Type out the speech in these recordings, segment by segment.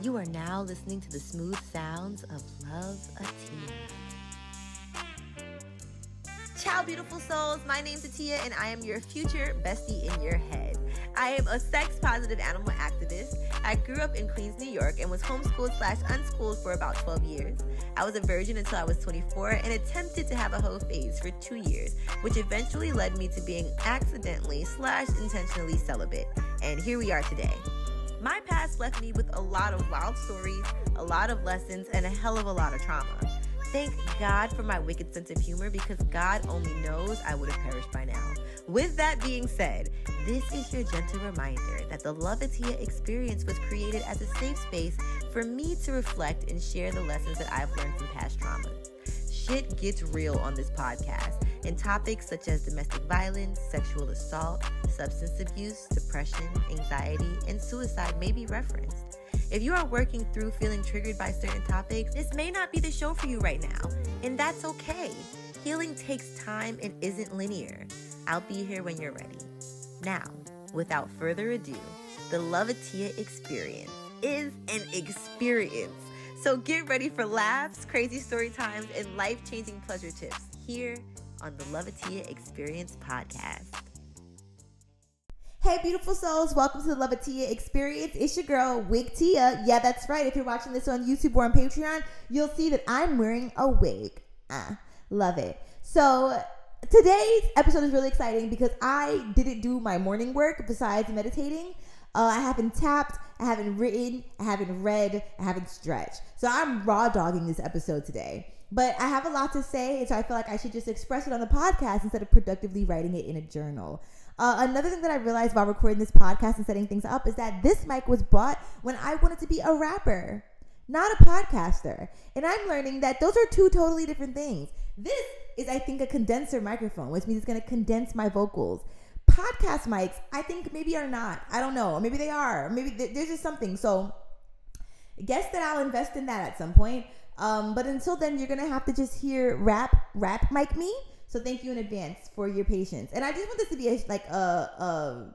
You are now listening to the smooth sounds of Love Atiya. Ciao, beautiful souls. My name's Atiya, and I am your future bestie in your head. I am a sex-positive animal activist. I grew up in Queens, New York, and was homeschooled/unschooled for about 12 years. I was a virgin until I was 24 and attempted to have a hoe phase for 2 years, which eventually led me to being accidentally/intentionally celibate. And here we are today. My past left me with a lot of wild stories, a lot of lessons, and a hell of a lot of trauma. Thank God for my wicked sense of humor, because God only knows I would have perished by now. With that being said, this is your gentle reminder that the Love Atiya experience was created as a safe space for me to reflect and share the lessons that I've learned from past traumas. Shit gets real on this podcast, and topics such as domestic violence, sexual assault, substance abuse, depression, anxiety, and suicide may be referenced. If you are working through feeling triggered by certain topics, this may not be the show for you right now, and that's okay. Healing takes time and isn't linear. I'll be here when you're ready. Now, without further ado, the Love Atiya experience is an experience. So get ready for laughs, crazy story times, and life-changing pleasure tips here on the Love Atiya Experience podcast. Hey, beautiful souls. Welcome to the Love Atiya Experience. It's your girl, Wig Tia. Yeah, that's right. If you're watching this on YouTube or on Patreon, you'll see that I'm wearing a wig. Love it. So today's episode is really exciting because I didn't do my morning work besides meditating. I haven't tapped, I haven't written, I haven't read, I haven't stretched. So I'm raw dogging this episode today. But I have a lot to say, and so I feel like I should just express it on the podcast instead of productively writing it in a journal. Another thing that I realized while recording this podcast and setting things up is that this mic was bought when I wanted to be a rapper, not a podcaster. And I'm learning that those are two totally different things. This is, I think, a condenser microphone, which means it's going to condense my vocals. Podcast mics, I think maybe are not. I don't know. Maybe they are. Maybe there's just something. So guess that I'll invest in that at some point. But until then, you're going to have to just hear rap mic me. So thank you in advance for your patience. And I just want this to be a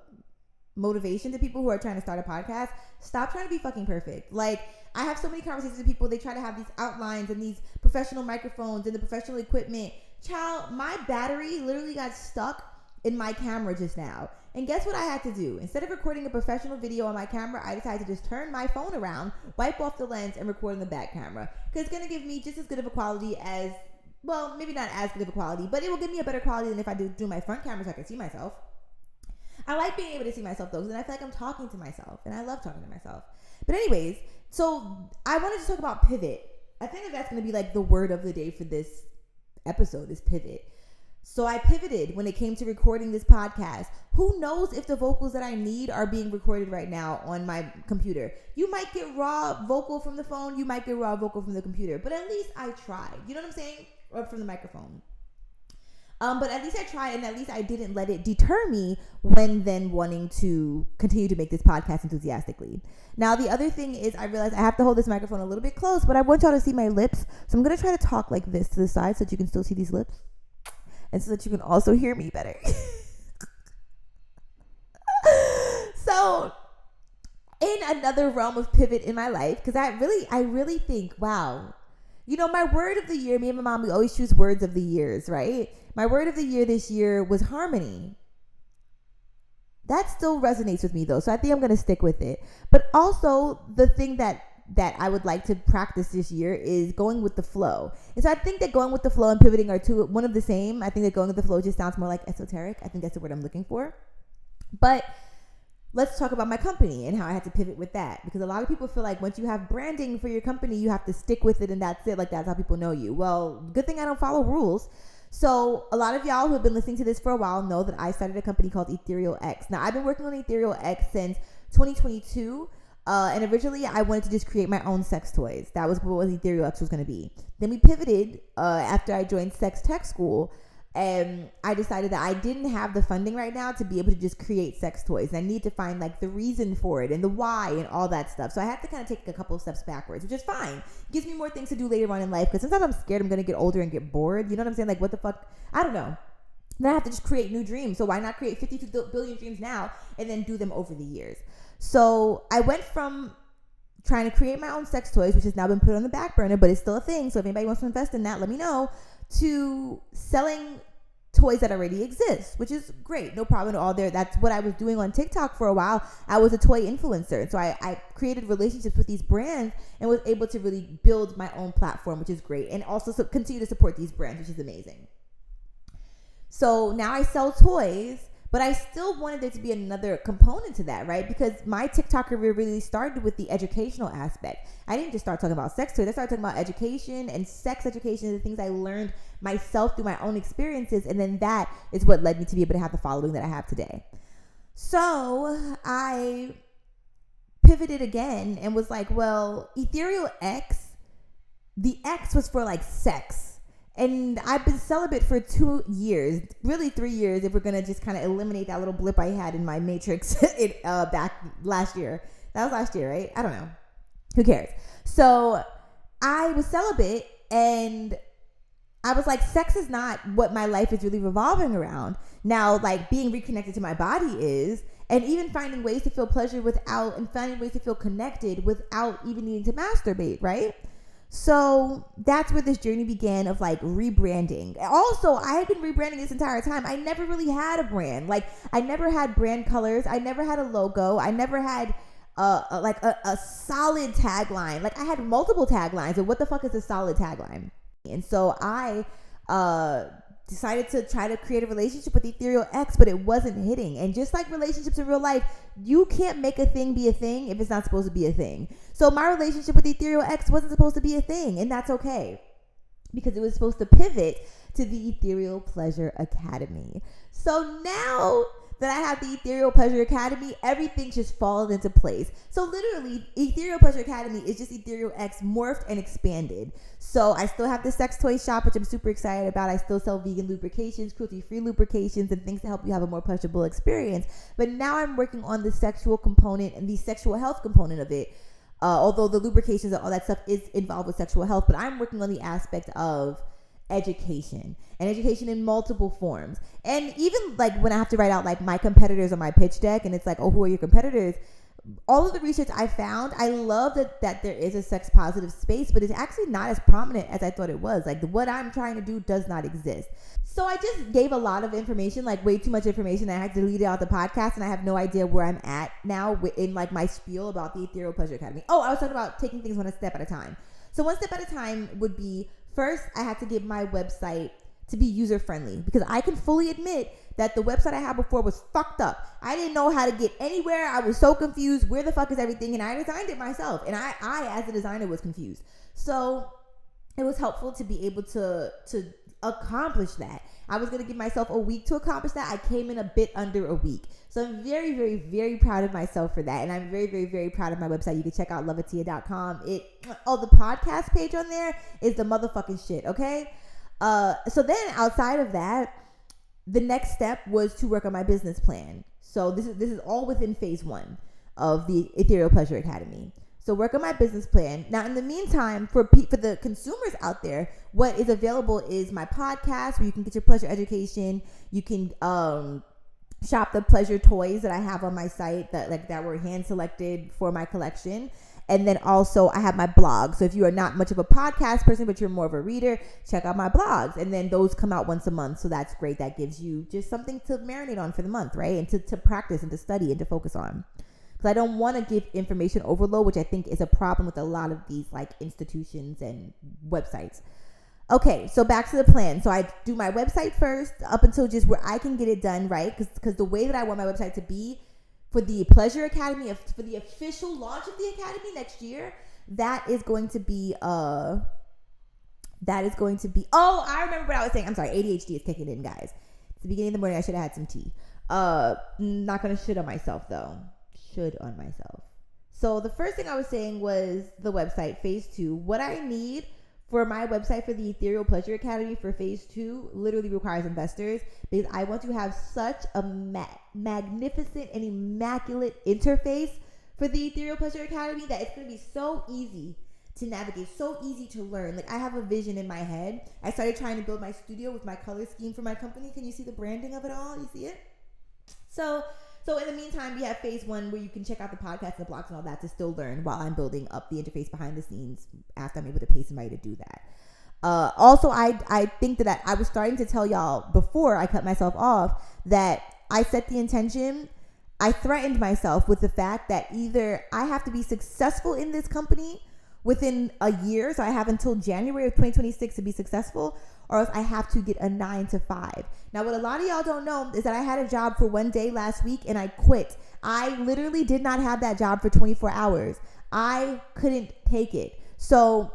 motivation to people who are trying to start a podcast. Stop trying to be fucking perfect. Like, I have so many conversations with people. They try to have these outlines and these professional microphones and the professional equipment. Child, my battery literally got stuck in my camera just now. And guess what I had to do? Instead of recording a professional video on my camera, I decided to just turn my phone around, wipe off the lens, and record in the back camera. Because it's going to give me just as good of a quality as, well, maybe not as good of a quality, but it will give me a better quality than if I do my front camera so I can see myself. I like being able to see myself though, because then I feel like I'm talking to myself, and I love talking to myself. But anyways, so I wanted to talk about pivot. I think that that's going to be like the word of the day for this episode is pivot. So I pivoted when it came to recording this podcast. Who knows if the vocals that I need are being recorded right now on my computer? You might get raw vocal from the phone. You might get raw vocal from the computer. But at least I tried. You know what I'm saying? Or from the microphone. But at least I tried, and at least I didn't let it deter me when then wanting to continue to make this podcast enthusiastically. Now, the other thing is I realized I have to hold this microphone a little bit close, but I want y'all to see my lips. So I'm going to try to talk like this to the side so that you can still see these lips. And so that you can also hear me better. So, in another realm of pivot in my life, because I really think, wow, you know, my word of the year, me and my mom, we always choose words of the years, right? My word of the year this year was harmony. That still resonates with me though, so I think I'm going to stick with it. But also, the thing that I would like to practice this year is going with the flow. And so I think that going with the flow and pivoting are one of the same. I think that going with the flow just sounds more like esoteric. I think that's the word I'm looking for. But let's talk about my company and how I had to pivot with that. Because a lot of people feel like once you have branding for your company, you have to stick with it and that's it. Like that's how people know you. Well, good thing I don't follow rules. So a lot of y'all who have been listening to this for a while know that I started a company called Ethereal X. Now I've been working on Ethereal X since 2022. And originally I wanted to just create my own sex toys. That was what Ethereal X was going to be. Then we pivoted after I joined sex tech school. And I decided that I didn't have the funding right now to be able to just create sex toys. And I need to find like the reason for it and the why and all that stuff. So I had to kind of take a couple of steps backwards, which is fine. Gives me more things to do later on in life. Because sometimes I'm scared I'm going to get older and get bored. You know what I'm saying? Like what the fuck? I don't know. Then I have to just create new dreams. So why not create 52 billion dreams now and then do them over the years? So I went from trying to create my own sex toys, which has now been put on the back burner, but it's still a thing. So if anybody wants to invest in that, let me know, to selling toys that already exist, which is great. No problem at all there. That's what I was doing on TikTok for a while. I was a toy influencer. And so I created relationships with these brands and was able to really build my own platform, which is great. And also continue to support these brands, which is amazing. So now I sell toys, but I still wanted there to be another component to that, right? Because my TikTok career really started with the educational aspect. I didn't just start talking about sex toys. I started talking about education and sex education, the things I learned myself through my own experiences. And then that is what led me to be able to have the following that I have today. So I pivoted again and was like, well, Ethereal X, the X was for like sex. And I've been celibate for 2 years, really 3 years, if we're going to just kind of eliminate that little blip I had in my matrix back last year. That was last year, right? I don't know. Who cares? So I was celibate, and I was like, sex is not what my life is really revolving around. Now, like, being reconnected to my body is, and even finding ways to feel pleasure without, and finding ways to feel connected without even needing to masturbate, right? So that's where this journey began of like rebranding. Also, I had been rebranding this entire time. I never really had a brand. Like, I never had brand colors. I never had a logo. I never had a solid tagline. Like, I had multiple taglines. And what the fuck is a solid tagline? And so I decided to try to create a relationship with Ethereal X, but it wasn't hitting. And just like relationships in real life, you can't make a thing be a thing if it's not supposed to be a thing. So my relationship with Ethereal X wasn't supposed to be a thing, and that's okay, because it was supposed to pivot to the Ethereal Pleasure Academy. So now that I have the Ethereal Pleasure Academy, everything's just fallen into place. So literally, Ethereal Pleasure Academy is just Ethereal X morphed and expanded. So I still have the sex toy shop, which I'm super excited about. I still sell vegan lubrications, cruelty-free lubrications, and things to help you have a more pleasurable experience. But now I'm working on the sexual component and the sexual health component of it. Although the lubrications and all that stuff is involved with sexual health, but I'm working on the aspect of education, and education in multiple forms. And even like when I have to write out like my competitors on my pitch deck, and it's like, oh, who are your competitors? All of the research I found, I love that there is a sex positive space, but it's actually not as prominent as I thought it was. Like, what I'm trying to do does not exist. So I just gave a lot of information, like way too much information. I had to delete it out the podcast, and I have no idea where I'm at now in like my spiel about the Ethereal Pleasure Academy. Oh, I was talking about taking things one step at a time. So one step at a time would be, first, I had to get my website to be user-friendly, because I can fully admit that the website I had before was fucked up. I didn't know how to get anywhere. I was so confused. Where the fuck is everything? And I designed it myself. And I as a designer, was confused. So it was helpful to be able to accomplish that. I was going to give myself a week to accomplish that. I came in a bit under a week. So I'm very, very, very proud of myself for that. And I'm very, very, very proud of my website. You can check out theloveatiya.com. The podcast page on there is the motherfucking shit, okay? So then outside of that, the next step was to work on my business plan. So this is all within phase 1 of the Ethereal Pleasure Academy. So work on my business plan. Now, in the meantime, for the consumers out there, what is available is my podcast, where you can get your pleasure education. You can shop the pleasure toys that I have on my site that were hand selected for my collection. And then also I have my blog. So if you are not much of a podcast person, but you're more of a reader, check out my blogs. And then those come out once a month. So that's great. That gives you just something to marinate on for the month, right? And to practice and to study and to focus on. Because I don't want to give information overload, which I think is a problem with a lot of these like institutions and websites. Okay, so back to the plan. So I do my website first up until just where I can get it done, right? Because the way that I want my website to be for the Pleasure Academy, for the official launch of the Academy next year, that is going to be, oh, I remember what I was saying. I'm sorry, ADHD is kicking in, guys. It's the beginning of the morning. I should have had some tea. Not going to shit on myself, though. On myself. So the first thing I was saying was the website, phase 2. What I need for my website for the Ethereal Pleasure Academy for phase 2 literally requires investors, because I want to have such a magnificent and immaculate interface for the Ethereal Pleasure Academy that it's going to be so easy to navigate, so easy to learn. Like, I have a vision in my head. I started trying to build my studio with my color scheme for my company. Can you see the branding of it all? You see it? So So in the meantime, we have phase 1 where you can check out the podcast and the blogs and all that to still learn while I'm building up the interface behind the scenes after I'm able to pay somebody to do that. Also, I think that I was starting to tell y'all before I cut myself off that I set the intention. I threatened myself with the fact that either I have to be successful in this company within a year, so I have until January of 2026 to be successful, or else I have to get a 9 to 5. Now, what a lot of y'all don't know is that I had a job for one day last week and I quit. I literally did not have that job for 24 hours. I couldn't take it. So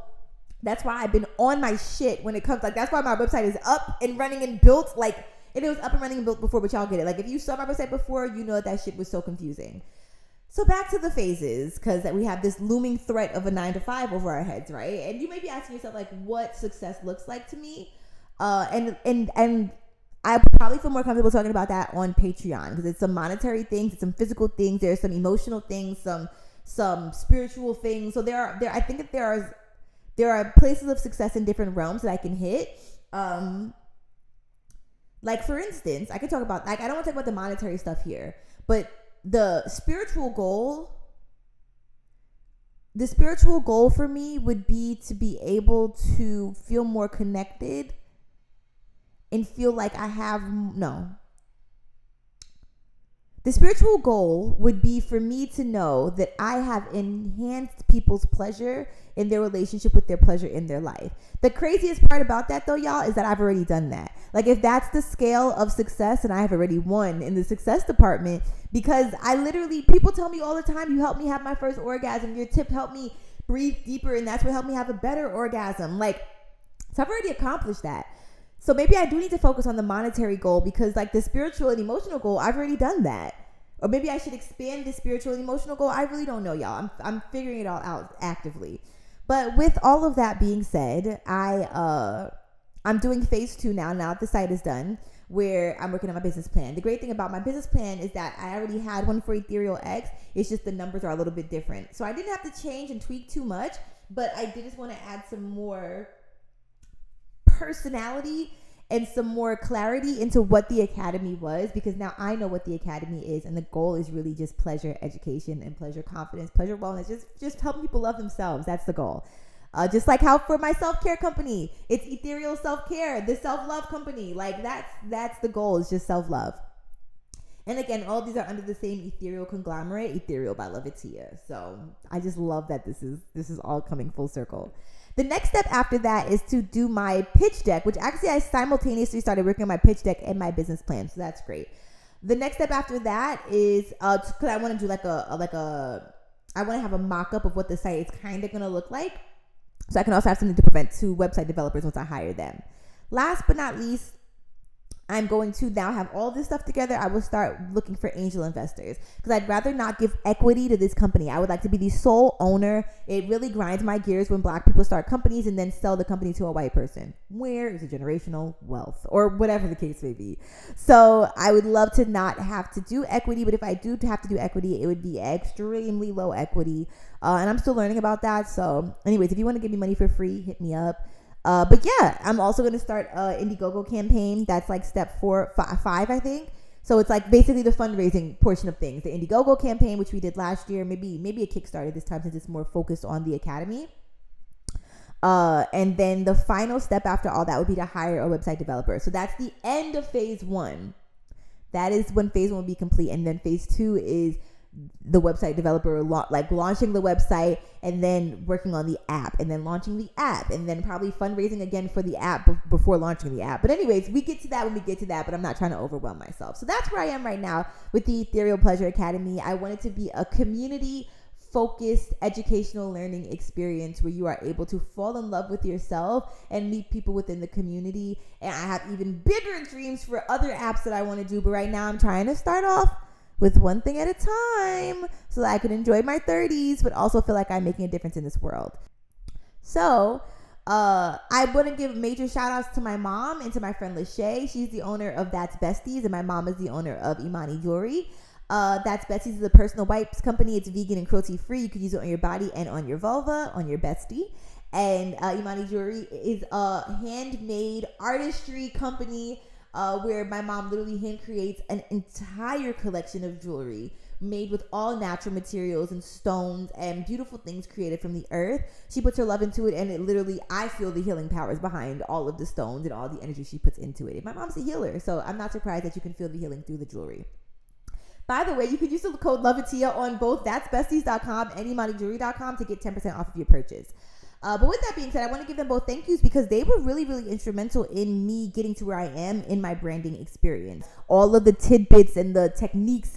that's why I've been on my shit when it comes, like, that's why my website is up and running and built, like, and it was up and running and built before, but y'all get it. Like, if you saw my website before, you know that shit was so confusing. So back to the phases, because we have this looming threat of a 9 to 5 over our heads, right? And you may be asking yourself, like, what success looks like to me. And I probably feel more comfortable talking about that on Patreon, because it's some monetary things, it's some physical things, there's some emotional things, some spiritual things. So I think that there are places of success in different realms that I can hit. Like, for instance, I could talk about, like, I don't want to talk about the monetary stuff here, but the spiritual goal for me would be to be able to feel more connected and feel like the spiritual goal would be for me to know that I have enhanced people's pleasure in their relationship with their pleasure in their life. The craziest part about that, though, y'all, is that I've already done that. Like, if that's the scale of success, and I have already won in the success department, because people tell me all the time, you helped me have my first orgasm, your tip helped me breathe deeper, and that's what helped me have a better orgasm. Like, so I've already accomplished that. So maybe I do need to focus on the monetary goal, because, like, the spiritual and emotional goal, I've already done that. Or maybe I should expand the spiritual and emotional goal. I really don't know, y'all. I'm figuring it all out actively. But with all of that being said, I'm doing phase 2 now that the site is done, where I'm working on my business plan. The great thing about my business plan is that I already had one for Ethereal X. It's just the numbers are a little bit different. So I didn't have to change and tweak too much, but I did just want to add some more personality and some more clarity into what the academy was, because now I know what the academy is, and the goal is really just pleasure education and pleasure confidence, pleasure wellness, just helping people love themselves. That's the goal. Just like how for my self-care company, it's Ethereal Self-Care, the self-love company. Like, that's the goal, is just self-love. And again, all of these are under the same ethereal conglomerate, Ethereal by Levatia. So I just love that this is all coming full circle. The next step after that is to do my pitch deck, which actually I simultaneously started working on my pitch deck and my business plan. So that's great. The next step after that is, because I want to do I want to have a mock-up of what the site is kind of going to look like. So I can also have something to present to website developers once I hire them. Last but not least, I'm going to now have all this stuff together. I will start looking for angel investors, because I'd rather not give equity to this company. I would like to be the sole owner. It really grinds my gears when Black people start companies and then sell the company to a white person. Where is the generational wealth, or whatever the case may be? So I would love to not have to do equity, but if I do have to do equity, it would be extremely low equity. And I'm still learning about that. So anyways, if you want to give me money for free, hit me up. But yeah, I'm also going to start an Indiegogo campaign. That's like step 5, I think. So it's like basically the fundraising portion of things. The Indiegogo campaign, which we did last year, maybe a Kickstarter this time, since it's more focused on the academy. And then the final step after all that would be to hire a website developer. So that's the end of phase 1. That is when phase 1 will be complete. And then phase 2 is the website developer, launching the website, and then working on the app, and then launching the app, and then probably fundraising again for the app before launching the app. But anyways, we get to that when we get to that, but I'm not trying to overwhelm myself. So that's where I am right now with the Ethereal Pleasure Academy. I want it to be a community focused educational learning experience where you are able to fall in love with yourself and meet people within the community. And I have even bigger dreams for other apps that I want to do, but right now I'm trying to start off with one thing at a time so that I can enjoy my 30s, but also feel like I'm making a difference in this world. So I want to give major shout outs to my mom and to my friend Lachey. She's the owner of That's Besties, and my mom is the owner of Imani Jewelry. That's Besties is a personal wipes company. It's vegan and cruelty free. You can use it on your body and on your vulva, on your bestie. And Imani Jewelry is a handmade artistry company. where my mom literally hand creates an entire collection of jewelry made with all natural materials and stones and beautiful things created from the earth. She puts her love into it, and it literally, I feel the healing powers behind all of the stones and all the energy she puts into it. My mom's a healer, so I'm not surprised that you can feel the healing through the jewelry. By the way, you can use the code LOVEATIYA on both that'sbesties.com and ImaniJewelry.com to get 10% off of your purchase. But with that being said, I want to give them both thank yous because they were really, really instrumental in me getting to where I am in my branding experience. All of the tidbits and the techniques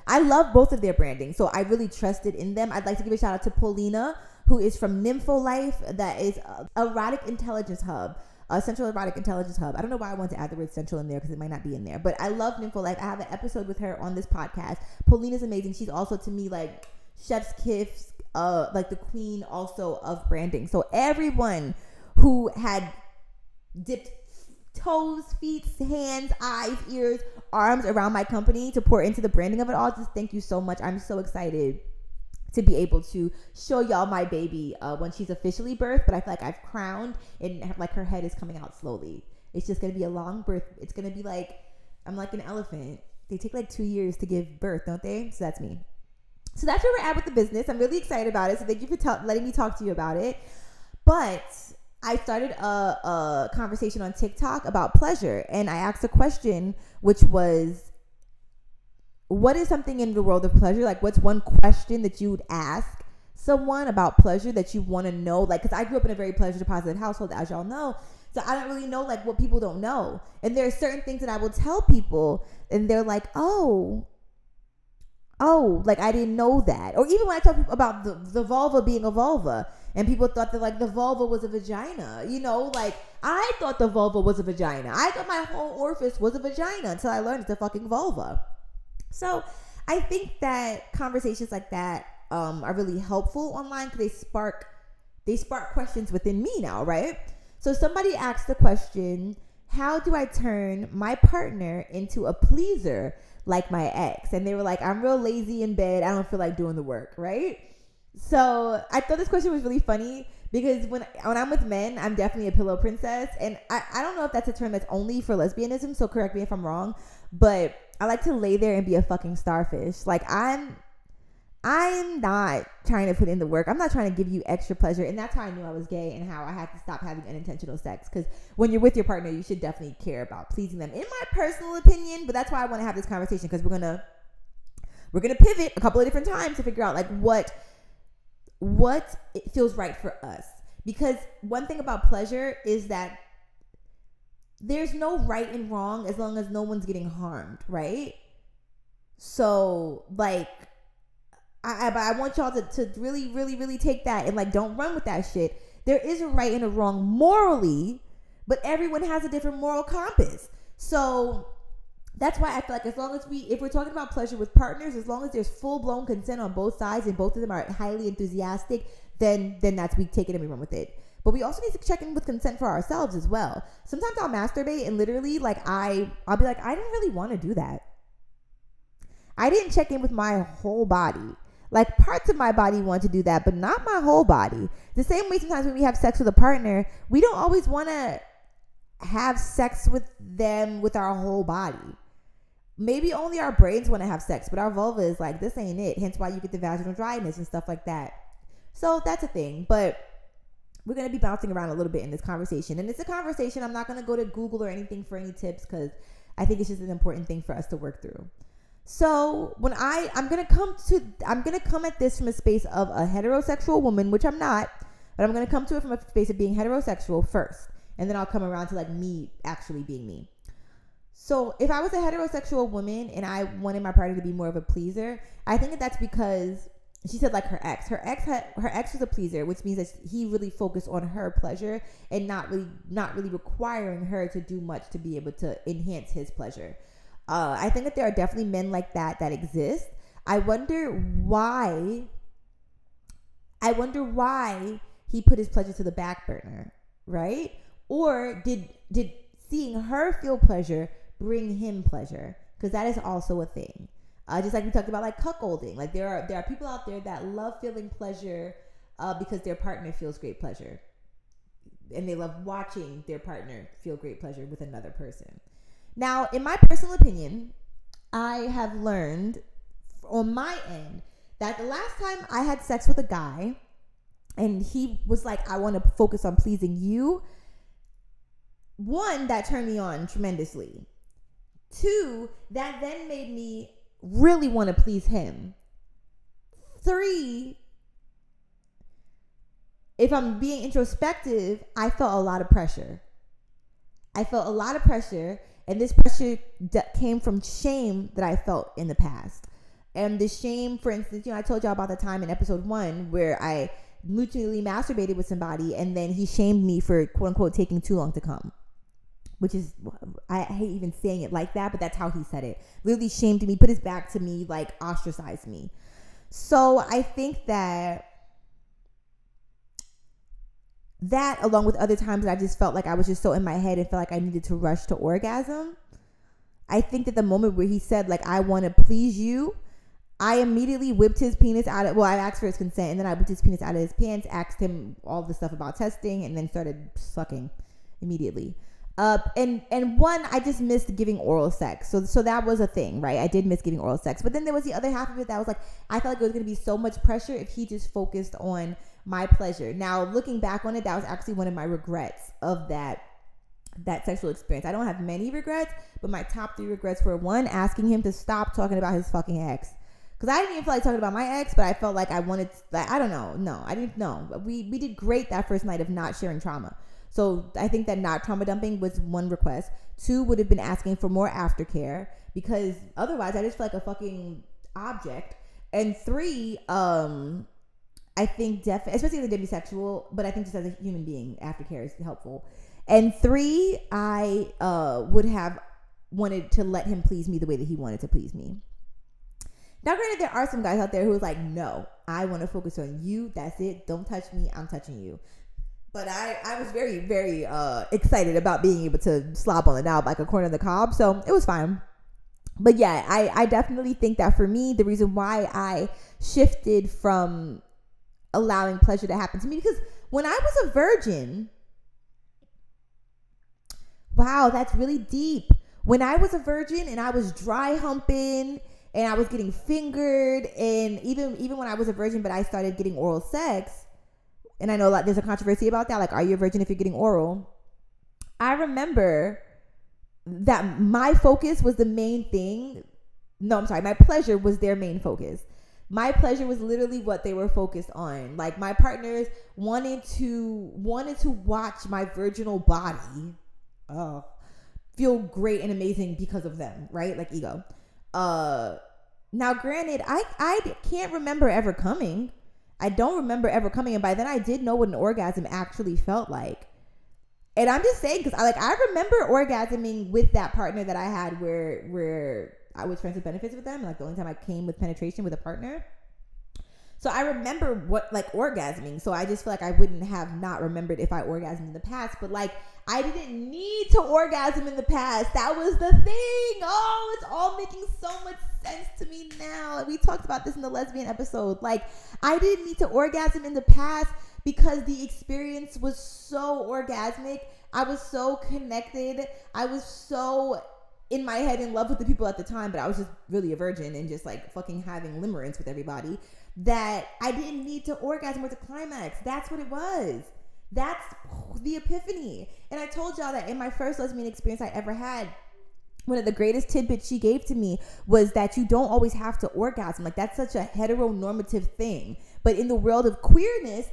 I love both of their branding. So I really trusted in them. I'd like to give a shout out to Paulina, who is from Nympho Life. That is Erotic Intelligence Hub. Central Erotic Intelligence Hub. I don't know why I want to add the word central in there because it might not be in there. But I love Nympho Life. I have an episode with her on this podcast. Paulina's amazing. She's also, to me, like chef's kiss, like the queen also of branding. So everyone who had dipped toes, feet, hands, eyes, ears, arms around my company to pour into the branding of it all, just thank you so much. I'm so excited to be able to show y'all my baby when she's officially birthed, but I feel like I've crowned and like her head is coming out slowly. It's just gonna be a long birth. It's gonna be like, I'm like an elephant. They take like 2 years to give birth, don't they? So that's me. So that's where we're at with the business. I'm really excited about it. So thank you for letting me talk to you about it. But I started a conversation on TikTok about pleasure. And I asked a question, which was, what is something in the world of pleasure? Like, what's one question that you would ask someone about pleasure that you want to know? Like, because I grew up in a very pleasure positive household, as y'all know. So I don't really know, like, what people don't know. And there are certain things that I will tell people, and they're like, oh, like I didn't know that. Or even when I talk about the vulva being a vulva, and people thought that like the vulva was a vagina, you know, like I thought the vulva was a vagina. I thought my whole orifice was a vagina until I learned it's a fucking vulva. So I think that conversations like that are really helpful online because they spark questions within me now, right? So somebody asked the question, how do I turn my partner into a pleaser like my ex? And they were like, I'm real lazy in bed. I don't feel like doing the work, right? So I thought this question was really funny because when I'm with men, I'm definitely a pillow princess. And I don't know if that's a term that's only for lesbianism, so correct me if I'm wrong, but I like to lay there and be a fucking starfish. Like I'm not trying to put in the work. I'm not trying to give you extra pleasure. And that's how I knew I was gay and how I had to stop having unintentional sex. Because when you're with your partner, you should definitely care about pleasing them, in my personal opinion. But that's why I want to have this conversation, because we're gonna pivot a couple of different times to figure out like what it feels right for us. Because one thing about pleasure is that there's no right and wrong as long as no one's getting harmed, right? So like, I want y'all to really, really, really take that and like don't run with that shit. There is a right and a wrong morally, but everyone has a different moral compass. So that's why I feel like as long as if we're talking about pleasure with partners, as long as there's full blown consent on both sides and both of them are highly enthusiastic, then that's, we take it and we run with it. But we also need to check in with consent for ourselves as well. Sometimes I'll masturbate and literally like I'll be like, I didn't really want to do that. I didn't check in with my whole body. Like parts of my body want to do that, but not my whole body. The same way sometimes when we have sex with a partner, we don't always want to have sex with them with our whole body. Maybe only our brains want to have sex, but our vulva is like, this ain't it. Hence why you get the vaginal dryness and stuff like that. So that's a thing. But we're going to be bouncing around a little bit in this conversation. And it's a conversation. I'm not going to go to Google or anything for any tips because I think it's just an important thing for us to work through. So when I'm going to come at this from a space of a heterosexual woman, which I'm not, but I'm going to come to it from a space of being heterosexual first. And then I'll come around to like me actually being me. So if I was a heterosexual woman and I wanted my partner to be more of a pleaser, I think that's because she said like her ex was a pleaser, which means that he really focused on her pleasure and not really requiring her to do much to be able to enhance his pleasure. I think that there are definitely men like that exist. I wonder why he put his pleasure to the back burner, right? Or did seeing her feel pleasure bring him pleasure? Because that is also a thing. Just like we talked about like cuckolding. Like there are people out there that love feeling pleasure because their partner feels great pleasure. And they love watching their partner feel great pleasure with another person. Now, in my personal opinion, I have learned on my end that the last time I had sex with a guy and he was like, I want to focus on pleasing you, one, that turned me on tremendously. Two, that then made me really want to please him. Three, if I'm being introspective, I felt a lot of pressure. And this pressure came from shame that I felt in the past. And the shame, for instance, I told y'all about the time in episode 1 where I mutually masturbated with somebody and then he shamed me for, quote unquote, taking too long to come. Which is, I hate even saying it like that, but that's how he said it. Literally shamed me, put his back to me, like ostracized me. So I think that along with other times that I just felt like I was just so in my head and felt like I needed to rush to orgasm. I think that the moment where he said, like, I want to please you, I immediately whipped his penis out of, I asked for his consent and then I whipped his penis out of his pants, asked him all the stuff about testing, and then started sucking immediately. And one, I just missed giving oral sex. So that was a thing, right? I did miss giving oral sex. But then there was the other half of it that was like, I felt like it was going to be so much pressure if he just focused on my pleasure. Now, looking back on it, that was actually one of my regrets of that sexual experience. I don't have many regrets, but my top 3 regrets were, one, asking him to stop talking about his fucking ex. Because I didn't even feel like talking about my ex, but I felt like I wanted, like, I don't know. No, I didn't know. We did great that first night of not sharing trauma. So I think that not trauma dumping was one request. 2 would have been asking for more aftercare, because otherwise I just feel like a fucking object. And 3, I think especially as a demisexual, but I think just as a human being, aftercare is helpful. And 3, I would have wanted to let him please me the way that he wanted to please me. Now, granted, there are some guys out there who was like, no, I want to focus on you. That's it. Don't touch me. I'm touching you. But I was very, very excited about being able to slop on the knob like a corn on the cob. So it was fine. But yeah, I definitely think that for me, the reason why I shifted from allowing pleasure to happen to me, because when I was a virgin, wow, that's really deep. When I was a virgin and I was dry humping and I was getting fingered, and even when I was a virgin but I started getting oral sex, and I know like there's a controversy about that, like, are you a virgin if you're getting oral? I remember that my focus was the main thing. No, I'm sorry, my pleasure was their main focus. My pleasure was literally what they were focused on. Like, my partners wanted to watch my virginal body feel great and amazing because of them, right? Like ego. Now granted, I can't remember ever coming. I don't remember ever coming, and by then I did know what an orgasm actually felt like. And I'm just saying, because I remember orgasming with that partner that I had where I was friends with benefits with them, like the only time I came with penetration with a partner. So I remember what, like, orgasming. So I just feel like I wouldn't have not remembered if I orgasmed in the past. But like, I didn't need to orgasm in the past. That was the thing. Oh, it's all making so much sense to me now. We talked about this in the lesbian episode. Like, I didn't need to orgasm in the past because the experience was so orgasmic. I was so connected. I was so in my head in love with the people at the time, but I was just really a virgin and just like fucking having limerence with everybody, that I didn't need to orgasm or to climax. That's what it was. That's the epiphany. And I told y'all that in my first lesbian experience I ever had, one of the greatest tidbits she gave to me was that you don't always have to orgasm. Like, that's such a heteronormative thing. But in the world of queerness,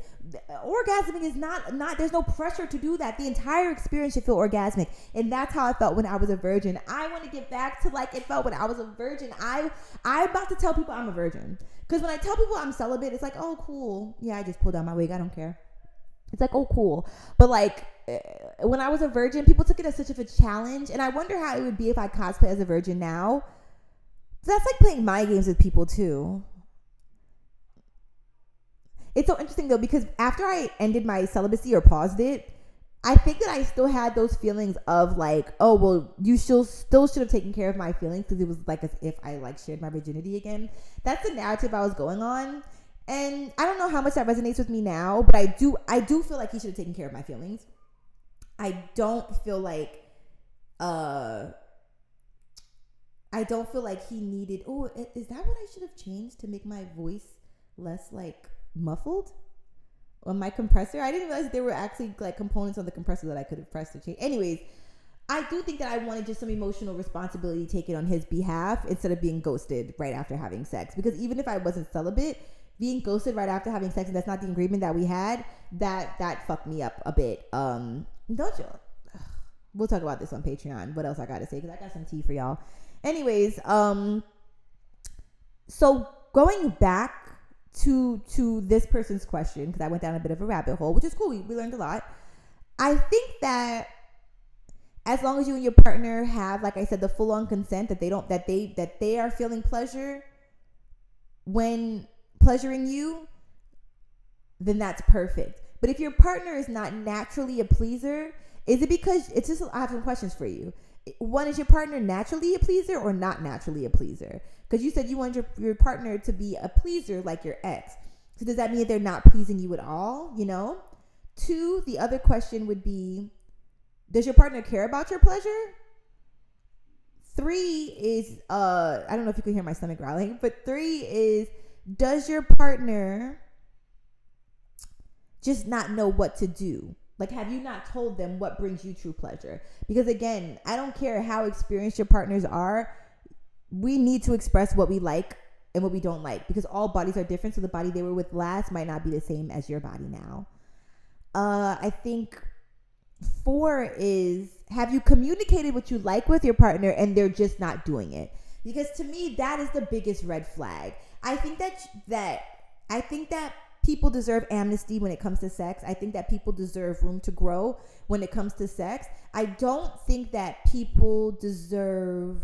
orgasming is not there's no pressure to do that. The entire experience should feel orgasmic. And that's how I felt when I was a virgin. I want to get back to like it felt when I was a virgin. I'm about to tell people I'm a virgin. Because when I tell people I'm celibate, it's like, oh, cool. Yeah, I just pulled out my wig. I don't care. It's like, oh, cool. But like, when I was a virgin, people took it as such of a challenge. And I wonder how it would be if I cosplay as a virgin now. That's like playing mind games with people too. It's so interesting though, because after I ended my celibacy or paused it, I think that I still had those feelings of like, oh, well, you still should have taken care of my feelings, because it was like as if I like shared my virginity again. That's the narrative I was going on. And I don't know how much that resonates with me now, but I do feel like he should have taken care of my feelings. I don't feel like I don't feel like he needed, is that what I should have changed to make my voice less like muffled on my compressor? I didn't realize there were actually like components on the compressor that I could have pressed to change. Anyways, I do think that I wanted just some emotional responsibility taken on his behalf instead of being ghosted right after having sex. Because even if I wasn't celibate, being ghosted right after having sex and that's not the agreement that we had, that fucked me up a bit. Don't you? We'll talk about this on Patreon. What else I got to say? Because I got some tea for y'all. Anyways, so going back to this person's question, because I went down a bit of a rabbit hole, which is cool. We learned a lot. I think that as long as you and your partner have, like I said, the full on consent that they are feeling pleasure when pleasuring you, then that's perfect. But if your partner is not naturally a pleaser, is it because I have some questions for you. One, is your partner naturally a pleaser or not naturally a pleaser? Because you said you want your partner to be a pleaser like your ex. So does that mean that they're not pleasing you at all? You know? 2, the other question would be, does your partner care about your pleasure? 3 is, I don't know if you can hear my stomach growling, but 3 is, does your partner just not know what to do? Like, have you not told them what brings you true pleasure? Because again, I don't care how experienced your partners are. We need to express what we like and what we don't like, because all bodies are different. So the body they were with last might not be the same as your body now. I think 4 is, have you communicated what you like with your partner and they're just not doing it? Because to me, that is the biggest red flag. I think that people deserve amnesty when it comes to sex. I think that people deserve room to grow when it comes to sex. I don't think that people deserve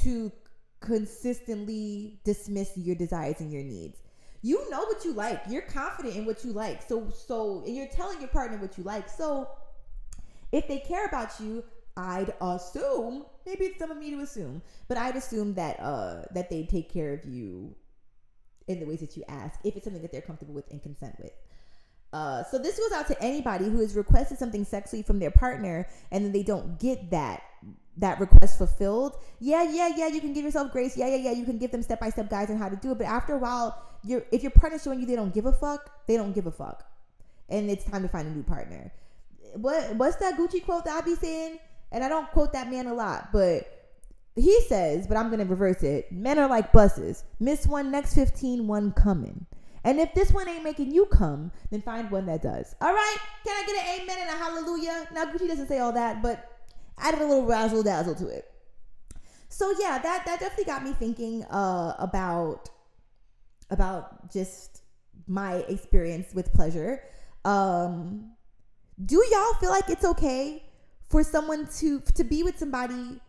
to consistently dismiss your desires and your needs. You know what you like. You're confident in what you like. So and you're telling your partner what you like. So if they care about you, I'd assume, maybe it's some of me to assume, but I'd assume that they take care of you in the ways that you ask, if it's something that they're comfortable with and consent with. So this goes out to anybody who has requested something sexually from their partner and then they don't get that request fulfilled. Yeah, you can give yourself grace. Yeah, you can give them step-by-step guides on how to do it. But after a while, if your partner's showing you they don't give a fuck, they don't give a fuck. And it's time to find a new partner. What's that Gucci quote that I be saying? And I don't quote that man a lot, but he says, but I'm going to reverse it. Men are like buses. Miss one, next 15, one coming. And if this one ain't making you come, then find one that does. All right? Can I get an amen and a hallelujah? Now, Gucci doesn't say all that, but added a little razzle dazzle to it. So yeah, that definitely got me thinking about just my experience with pleasure. Do y'all feel like it's okay for someone to be with somebody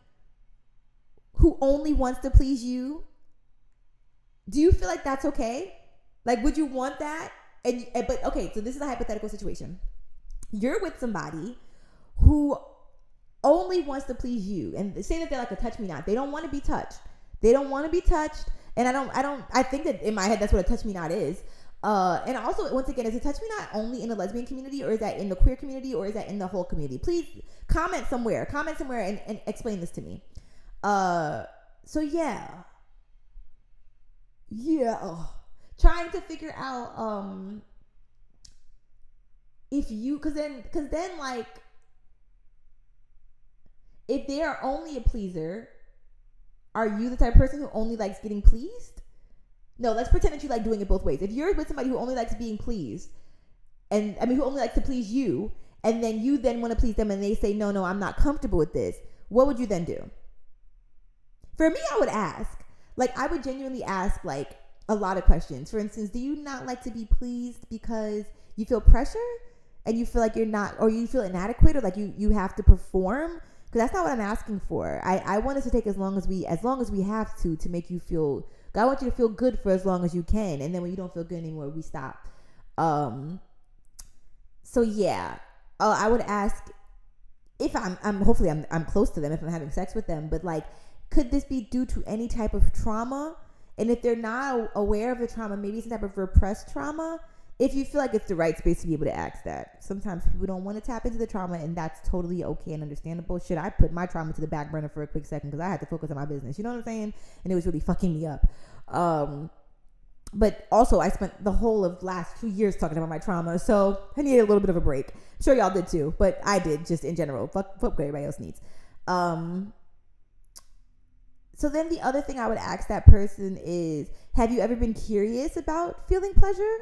who only wants to please you? Do you feel like that's okay? Like, would you want that? But okay, so this is a hypothetical situation. You're with somebody who only wants to please you, and say that they're like a touch me not. They don't want to be touched. And I think that in my head that's what a touch me not is. And also, once again, is a touch me not only in the lesbian community, or is that in the queer community, or is that in the whole community? Please comment somewhere and explain this to me. So yeah. Trying to figure out if you, cause then like, if they are only a pleaser, are you the type of person who only likes getting pleased? No, let's pretend that you like doing it both ways. If you're with somebody who only likes being pleased, who only likes to please you, and then you then want to please them and they say, no, I'm not comfortable with this, what would you then do? For me, I would ask. Like, I would genuinely ask, like, a lot of questions. For instance, do you not like to be pleased because you feel pressure and you feel like you're not, or you feel inadequate, or like you have to perform? Because that's not what I'm asking for. I want us to take as long as we have to make you feel, I want you to feel good for as long as you can. And then when you don't feel good anymore, we stop. So yeah, I would ask if hopefully I'm close to them, if I'm having sex with them, but like, could this be due to any type of trauma? And if they're not aware of the trauma, maybe some type of repressed trauma, if you feel like it's the right space to be able to ask that. Sometimes people don't want to tap into the trauma, and that's totally okay and understandable. Shit, I put my trauma to the back burner for a quick second because I had to focus on my business. You know what I'm saying? And it was really fucking me up. But also, I spent the whole of last 2 years talking about my trauma, so I needed a little bit of a break. I'm sure y'all did too, but I did just in general. Fuck what everybody else needs. So then the other thing I would ask that person is, have you ever been curious about feeling pleasure?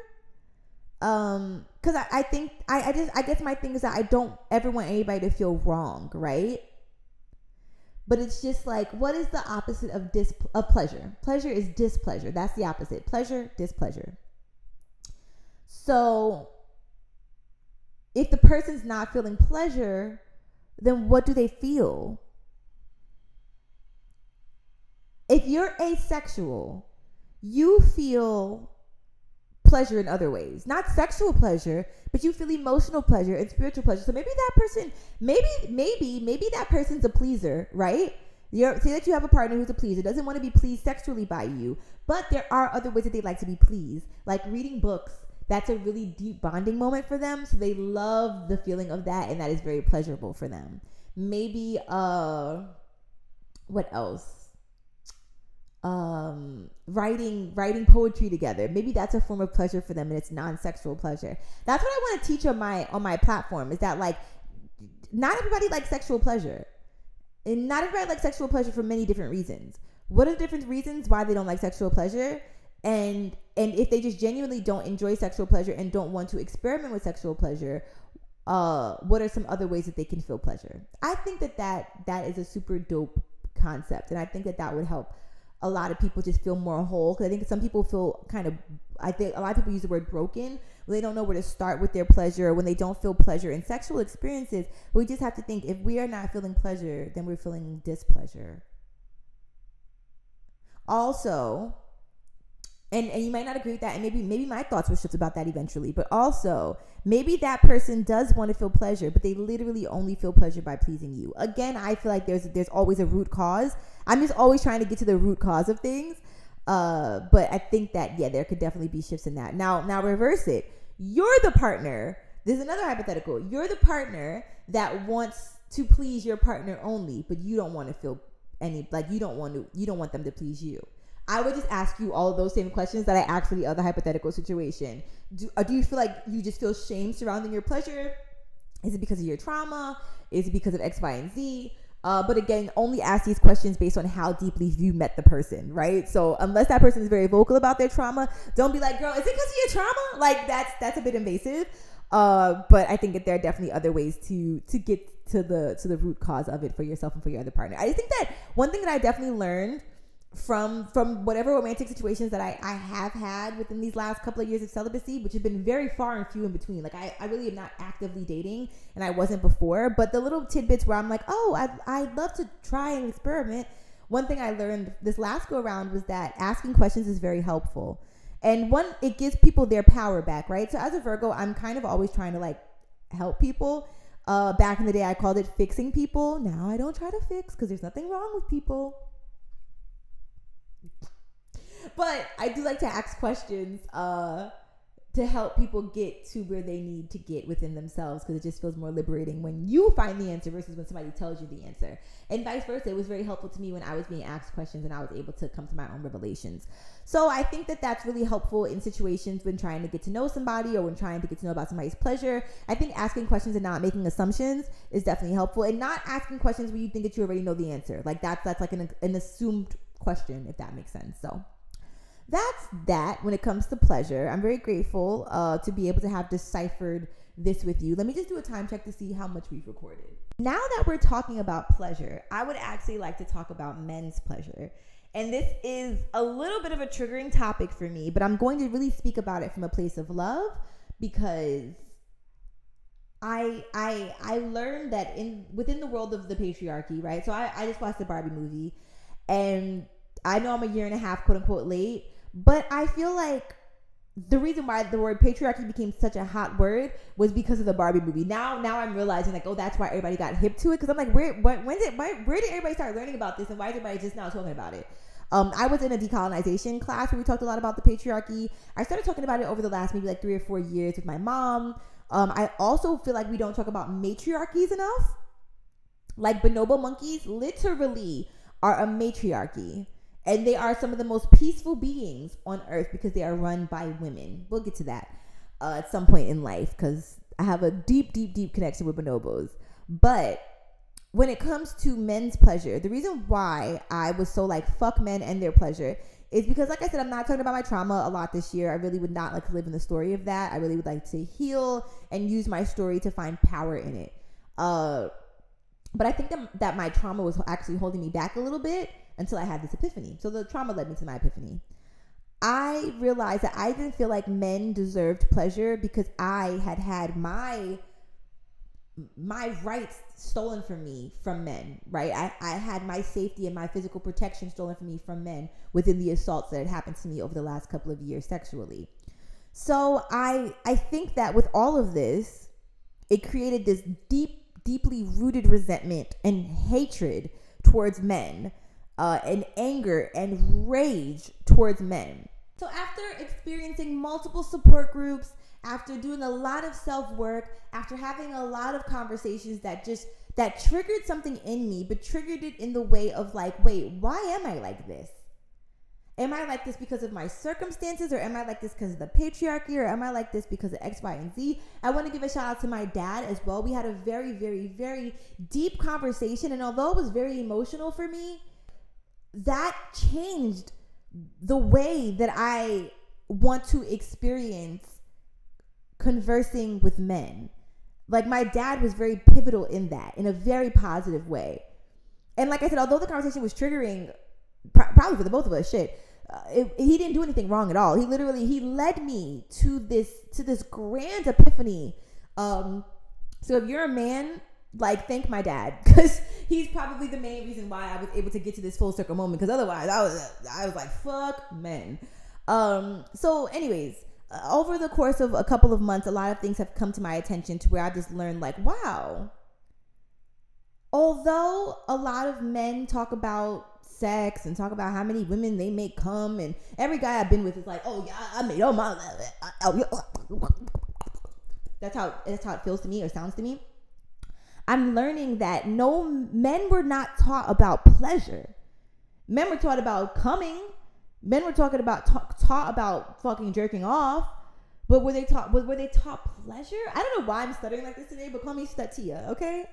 Because I think I guess my thing is that I don't ever want anybody to feel wrong, right? But it's just like, what is the opposite of pleasure? Pleasure is displeasure. That's the opposite. Pleasure, displeasure. So if the person's not feeling pleasure, then what do they feel? If you're asexual, you feel pleasure in other ways, not sexual pleasure, but you feel emotional pleasure and spiritual pleasure. So maybe that person, maybe that person's a pleaser, right? Say that you have a partner who's a pleaser, doesn't want to be pleased sexually by you, but there are other ways that they like to be pleased, like reading books. That's a really deep bonding moment for them, so they love the feeling of that, and that is very pleasurable for them. Maybe what else? Writing poetry together. Maybe that's a form of pleasure for them, and it's non-sexual pleasure. That's what I want to teach on my platform, is that like not everybody likes sexual pleasure, and not everybody likes sexual pleasure for many different reasons. What are the different reasons why they don't like sexual pleasure? And if they just genuinely don't enjoy sexual pleasure and don't want to experiment with sexual pleasure, what are some other ways that they can feel pleasure? I think that is a super dope concept, and I think that would help a lot of people just feel more whole. Because I think some people feel I think a lot of people use the word broken when they don't know where to start with their pleasure, when they don't feel pleasure in sexual experiences. We just have to think, if we are not feeling pleasure, then we're feeling displeasure. Also, and you might not agree with that, and maybe my thoughts will shift about that eventually, but also maybe that person does want to feel pleasure, but they literally only feel pleasure by pleasing you. Again, I feel like there's always a root cause. I'm just always trying to get to the root cause of things, but I think that there could definitely be shifts in that. Now reverse it. You're the partner. There's another hypothetical. You're the partner that wants to please your partner only, but you don't want to feel you don't want them to please you. I would just ask you all of those same questions that I asked for the other hypothetical situation. Do you feel like you just feel shame surrounding your pleasure? Is it because of your trauma? Is it because of X, Y, and Z? But again, only ask these questions based on how deeply you met the person, right? So unless that person is very vocal about their trauma, don't be like, girl, is it because of your trauma? Like that's a bit invasive. But I think that there are definitely other ways to get to the root cause of it for yourself and for your other partner. I just think that one thing that I definitely learned from whatever romantic situations that I have had within these last couple of years of celibacy, which have been very far and few in between. Like I really am not actively dating, and I wasn't before, but the little tidbits where I'm like, oh, I'd love to try and experiment. One thing I learned this last go around was that asking questions is very helpful. And it gives people their power back, right? So as a Virgo, I'm kind of always trying to like help people. Back in the day, I called it fixing people. Now I don't try to fix, because there's nothing wrong with people. But I do like to ask questions to help people get to where they need to get within themselves, because it just feels more liberating when you find the answer versus when somebody tells you the answer. And vice versa. It was very helpful to me when I was being asked questions and I was able to come to my own revelations. So I think that that's really helpful in situations when trying to get to know somebody or when trying to get to know about somebody's pleasure. I think asking questions and not making assumptions is definitely helpful, and not asking questions where you think that you already know the answer. Like that's like an assumed question, if that makes sense. So that's that when it comes to pleasure. I'm very grateful to be able to have deciphered this with you. Let me just do a time check to see how much we've recorded. Now that we're talking about pleasure, I would actually like to talk about men's pleasure. And this is a little bit of a triggering topic for me, but I'm going to really speak about it from a place of love, because I learned that within the world of the patriarchy, right? So I just watched the Barbie movie, and I know I'm a year and a half, quote unquote, late, but I feel like the reason why the word patriarchy became such a hot word was because of the Barbie movie. Now I'm realizing like, oh, that's why everybody got hip to it. Because I'm like, where did everybody start learning about this, and why is everybody just now talking about it? I was in a decolonization class where we talked a lot about the patriarchy. I started talking about it over the last maybe like 3 or 4 years with my mom. I also feel like we don't talk about matriarchies enough. Like bonobo monkeys literally are a matriarchy. And they are some of the most peaceful beings on earth because they are run by women. We'll get to that at some point in life because I have a deep, deep, deep connection with bonobos. But when it comes to men's pleasure, the reason why I was so like fuck men and their pleasure is because, like I said, I'm not talking about my trauma a lot this year. I really would not like to live in the story of that. I really would like to heal and use my story to find power in it. But I think that my trauma was actually holding me back a little bit until I had this epiphany. So the trauma led me to my epiphany. I realized that I didn't feel like men deserved pleasure because I had my rights stolen from me from men, right? I had my safety and my physical protection stolen from me from men within the assaults that had happened to me over the last couple of years sexually. So I think that with all of this, it created this deeply rooted resentment and hatred towards men, and anger and rage towards men. So after experiencing multiple support groups, after doing a lot of self-work, after having a lot of conversations that triggered something in me, but triggered it in the way of like, wait, why am I like this? Am I like this because of my circumstances, or am I like this because of the patriarchy, or am I like this because of X, Y, and Z? I want to give a shout out to my dad as well. We had a very, very, very deep conversation, and although it was very emotional for me, that changed the way that I want to experience conversing with men. Like, my dad was very pivotal in that, in a very positive way. And like I said, although the conversation was triggering, probably for the both of us, he didn't do anything wrong at all. He led me to this grand epiphany. So if you're a man, like, thank my dad, because he's probably the main reason why I was able to get to this full circle moment, because otherwise I was like, fuck men. So anyways, over the course of a couple of months, a lot of things have come to my attention to where I just learned, like, wow, although a lot of men talk about sex and talk about how many women they make come, and every guy I've been with is like, oh yeah, I made all my, that's how it feels to me or sounds to me. I'm learning that men were not taught about pleasure. Men were taught about coming. Men were taught about fucking jerking off. But were they taught pleasure? I don't know why I'm stuttering like this today, but call me Statia, okay?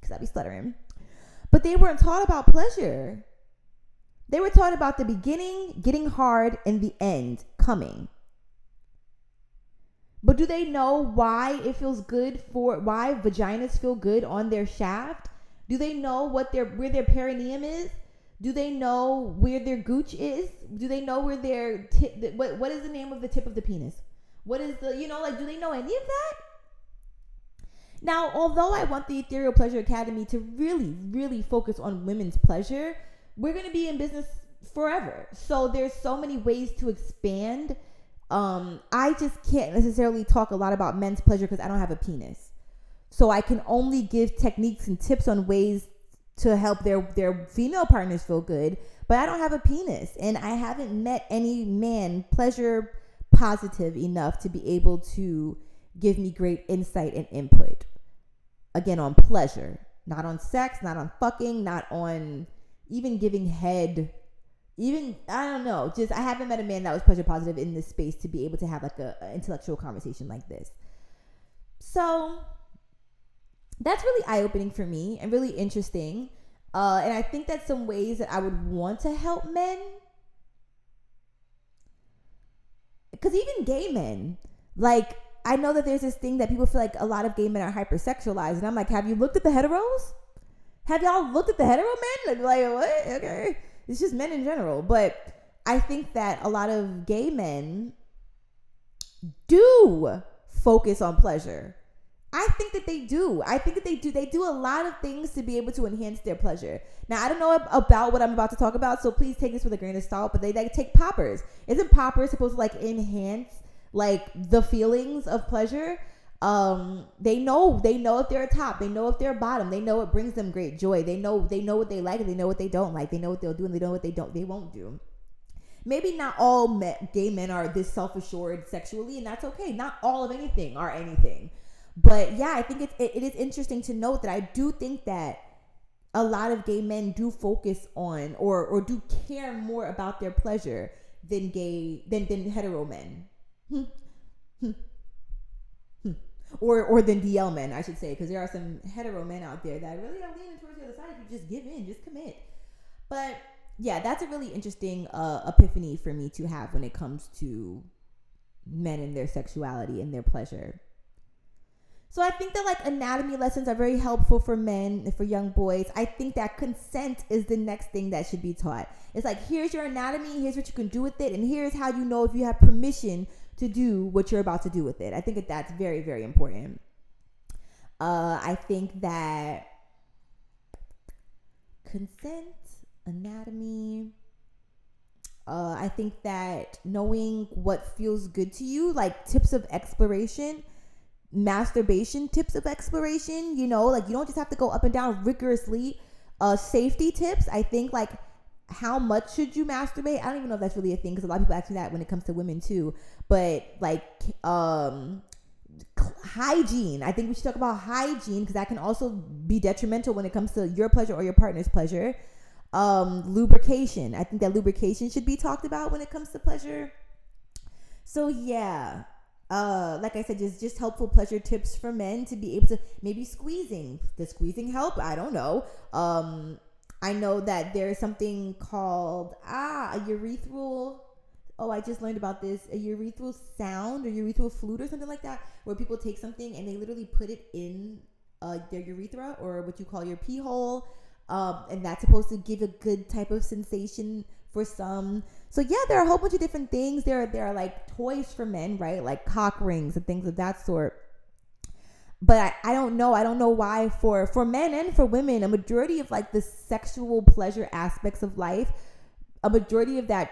Because I be stuttering. But they weren't taught about pleasure. They were taught about the beginning, getting hard, and the end, coming. But do they know why it feels good why vaginas feel good on their shaft? Do they know where their perineum is? Do they know where their gooch is? Do they know where their what is the name of the tip of the penis? What is do they know any of that? Now, although I want the Ethereal Pleasure Academy to really, really focus on women's pleasure, we're going to be in business forever. So there's so many ways to expand. I just can't necessarily talk a lot about men's pleasure because I don't have a penis. So I can only give techniques and tips on ways to help their female partners feel good, but I don't have a penis, and I haven't met any man pleasure positive enough to be able to give me great insight and input. Again, on pleasure, not on sex, not on fucking, not on even giving head. Even, I don't know, just I haven't met a man that was pleasure positive in this space to be able to have like an intellectual conversation like this. So that's really eye-opening for me and really interesting. And I think that's some ways that I would want to help men. Because even gay men, like, I know that there's this thing that people feel like a lot of gay men are hypersexualized. And I'm like, have you looked at the heteros? Have y'all looked at the hetero men? Like, what? Okay. It's just men in general. But I think that a lot of gay men do focus on pleasure. I think that they do. They do a lot of things to be able to enhance their pleasure. Now, I don't know about what I'm about to talk about, so please take this with a grain of salt, but they take poppers. Isn't poppers supposed to like enhance like the feelings of pleasure? They know if they're a top, they know if they're a bottom, they know it brings them great joy, they know what they like and they know what they don't like, they know what they'll do and they know what they won't do. Maybe not all gay men are this self-assured sexually, and that's okay. Not all of anything are anything. But yeah, I think it is interesting to note that I do think that a lot of gay men do focus on or do care more about their pleasure than hetero men. Or than DL men, I should say, because there are some hetero men out there that really are leaning towards the other side. If you just give in, just commit. But yeah, that's a really interesting epiphany for me to have when it comes to men and their sexuality and their pleasure. So I think that like anatomy lessons are very helpful for men and for young boys. I think that consent is the next thing that should be taught. It's like, here's your anatomy, here's what you can do with it, and here's how you know if you have permission to do what you're about to do with it. I think that that's very, very important. I think that consent, anatomy, I think that knowing what feels good to you, like tips of exploration, masturbation tips of exploration, you know, like you don't just have to go up and down rigorously. Safety tips, I think, like how much should you masturbate? I don't even know if that's really a thing, because a lot of people ask me that when it comes to women too. But like hygiene, I think we should talk about hygiene, because that can also be detrimental when it comes to your pleasure or your partner's pleasure. Lubrication, I think that lubrication should be talked about when it comes to pleasure. So yeah, like I said, just helpful pleasure tips for men to be able to, maybe squeezing. Does squeezing help? I don't know. I know that there's something called a urethral. Oh, I just learned about this. A urethral sound or urethral flute or something like that, where people take something and they literally put it in their urethra, or what you call your pee hole. And that's supposed to give a good type of sensation for some. So yeah, there are a whole bunch of different things. There are like toys for men, right? Like cock rings and things of that sort. But I don't know. I don't know why for men and for women, a majority of like the sexual pleasure aspects of life, a majority of that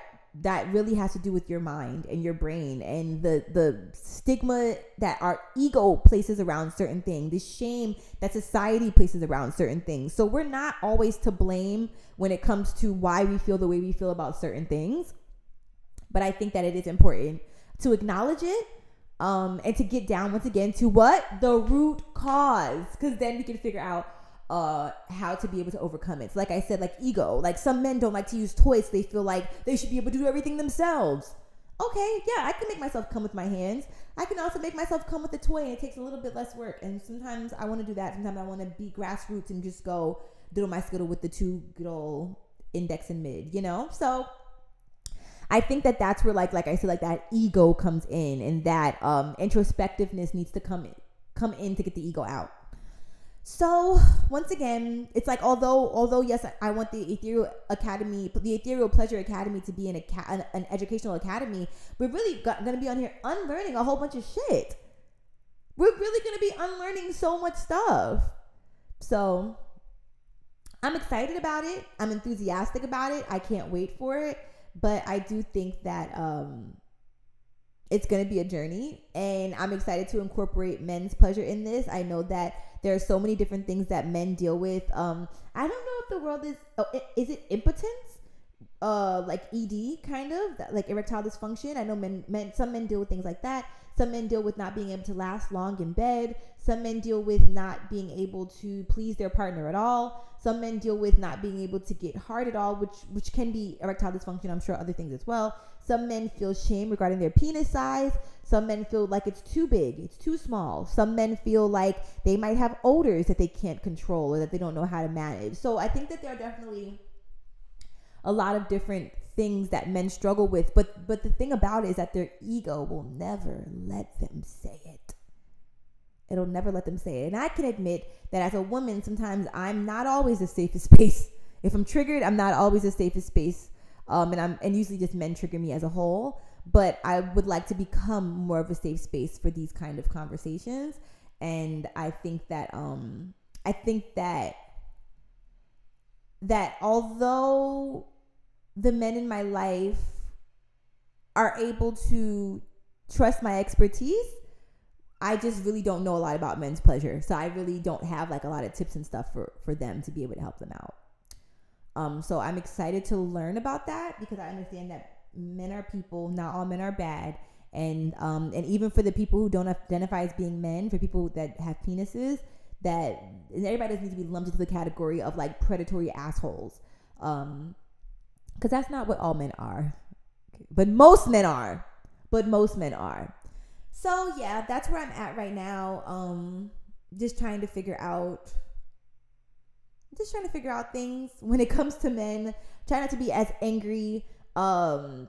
really has to do with your mind and your brain, and the stigma that our ego places around certain things, the shame that society places around certain things. So we're not always to blame when it comes to why we feel the way we feel about certain things. But I think that it is important to acknowledge it, and to get down once again to what? The root cause, because then we can figure out how to be able to overcome it. So like I said, like ego, like some men don't like to use toys. They feel like they should be able to do everything themselves. Okay, yeah, I can make myself come with my hands. I can also make myself come with a toy, and it takes a little bit less work. And sometimes I want to do that. Sometimes I want to be grassroots and just go diddle my skittle with the two good old index and mid, you know? So I think that that's where like I said, like that ego comes in, and that introspectiveness needs to come in to get the ego out. So once again, it's like, although yes, I want the Ethereal Pleasure Academy to be an educational academy, we're really going to be on here unlearning a whole bunch of shit. We're really going to be unlearning so much stuff. So I'm excited about it. I'm enthusiastic about it. I can't wait for it. But I do think that it's going to be a journey, and I'm excited to incorporate men's pleasure in this. I know that there are so many different things that men deal with. I don't know if the world is it impotence? Like ED, kind of, like erectile dysfunction. I know some men deal with things like that. Some men deal with not being able to last long in bed. Some men deal with not being able to please their partner at all. Some men deal with not being able to get hard at all, which can be erectile dysfunction. I'm sure other things as well. Some men feel shame regarding their penis size. Some men feel like it's too big, it's too small. Some men feel like they might have odors that they can't control or that they don't know how to manage. So I think that there are definitely a lot of different things that men struggle with. But the thing about it is that their ego will never let them say it. It'll never let them say it. And I can admit that as a woman, sometimes I'm not always the safest space. If I'm triggered, I'm not always the safest space. And usually just men trigger me as a whole. But I would like to become more of a safe space for these kind of conversations. And I think that that although the men in my life are able to trust my expertise, I just really don't know a lot about men's pleasure. So I really don't have like a lot of tips and stuff for them to be able to help them out. So I'm excited to learn about that because I understand that men are people, not all men are bad. And even for the people who don't identify as being men, for people that have penises, that everybody doesn't need to be lumped into the category of like predatory assholes. Because that's not what all men are. But most men are. So yeah, that's where I'm at right now. Just trying to figure out things when it comes to men. Try not to be as angry. Trying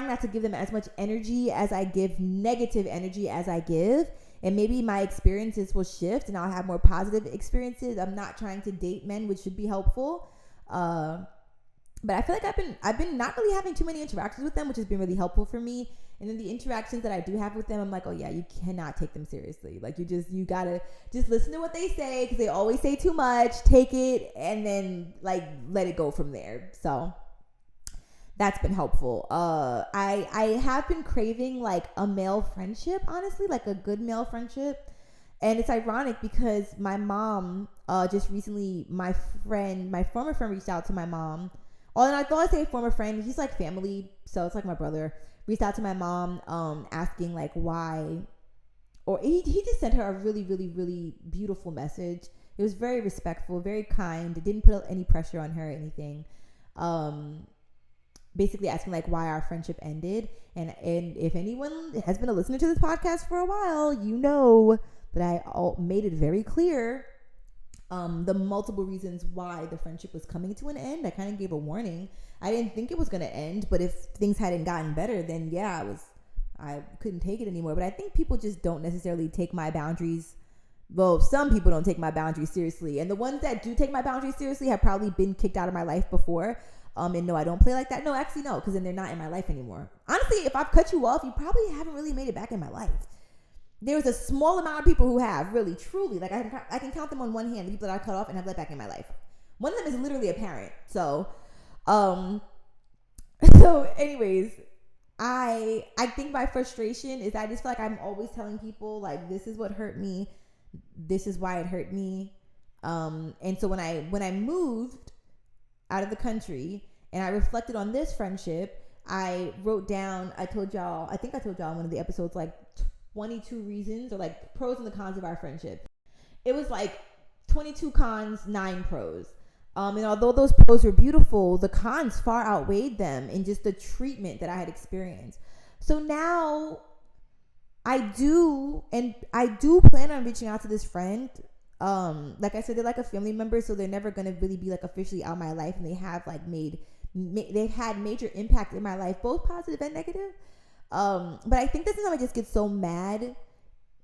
not to give them as much energy as I give, negative energy as I give. And maybe my experiences will shift and I'll have more positive experiences. I'm not trying to date men, which should be helpful. But I feel like I've been not really having too many interactions with them, which has been really helpful for me. And then the interactions that I do have with them, I'm like, oh yeah, you cannot take them seriously. Like you gotta just listen to what they say because they always say too much, take it, and then like let it go from there. So that's been helpful. I have been craving like a male friendship, honestly, like a good male friendship. And it's ironic because my mom, just recently, my former friend reached out to my mom. Oh, and I thought I'd say former friend, he's like family, so it's like my brother, reached out to my mom, asking like why, or he just sent her a really, really, really beautiful message. It was very respectful, very kind. It didn't put any pressure on her or anything. Basically asking like why our friendship ended. And if anyone has been a listener to this podcast for a while, you know that I made it very clear the multiple reasons why the friendship was coming to an end. I kind of gave a warning. I didn't think it was going to end, but if things hadn't gotten better, then yeah, I couldn't take it anymore. But I think people just don't necessarily take my boundaries. Well, some people don't take my boundaries seriously. And the ones that do take my boundaries seriously have probably been kicked out of my life before. And no, I don't play like that. No, actually, no, because then they're not in my life anymore. Honestly, if I've cut you off, you probably haven't really made it back in my life. There's a small amount of people who have, really, truly. Like, I can count them on one hand, the people that I cut off and have let back in my life. One of them is literally a parent. So, anyways, I think my frustration is I just feel like I'm always telling people, like, this is what hurt me. This is why it hurt me. And so when I moved out of the country and I reflected on this friendship, I wrote down, I told y'all in one of the episodes, like 22 reasons or like pros and the cons of our friendship. It was like 22 cons, 9 pros. And although those pros were beautiful, the cons far outweighed them in just the treatment that I had experienced. So now I do plan on reaching out to this friend. Like I said, they're like a family member, so they're never going to really be like officially out of my life. And they have like they've had major impact in my life, both positive and negative. But I think this is how I just get so mad.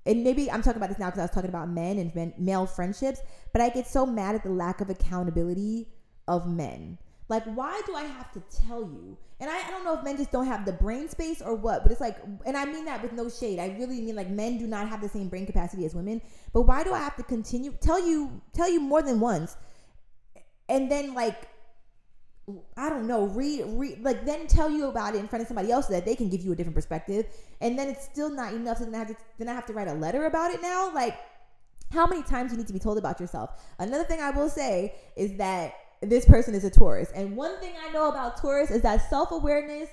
And maybe I'm talking about this now because I was talking about men and male friendships, but I get so mad at the lack of accountability of men. Like, why do I have to tell you? And I don't know if men just don't have the brain space or what, but it's like, and I mean that with no shade. I really mean like men do not have the same brain capacity as women. But why do I have to continue tell you more than once, and then like, I don't know, like then tell you about it in front of somebody else so that they can give you a different perspective, and then it's still not enough. So then I have to write a letter about it now. Like, how many times you need to be told about yourself? Another thing I will say is that this person is a Taurus, and one thing I know about Taurus is that self-awareness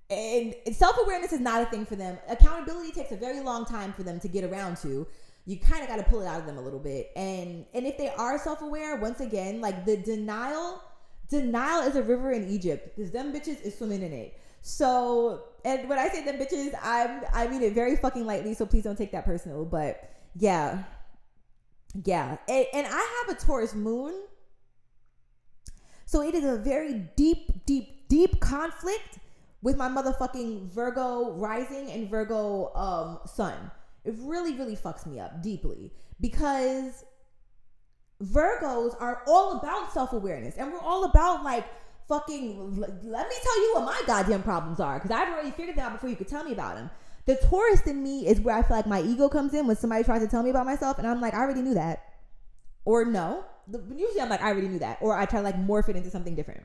is not a thing for them. Accountability takes a very long time for them to get around to. You kind of got to pull it out of them a little bit, and if they are self-aware, once again, like the denial is a river in Egypt because them bitches is swimming in it. So, and when I say them bitches, I mean it very fucking lightly, so please don't take that personal. But yeah, and I have a Taurus moon. So it is a very deep conflict with my motherfucking Virgo rising and Virgo sun. It really, really fucks me up deeply because Virgos are all about self-awareness, and we're all about like fucking, let me tell you what my goddamn problems are, because I've already figured them out before you could tell me about them. The Taurus in me is where I feel like my ego comes in when somebody tries to tell me about myself, and I'm like, I already knew that. Or no. Usually I'm like, I already knew that. Or I try to like morph it into something different.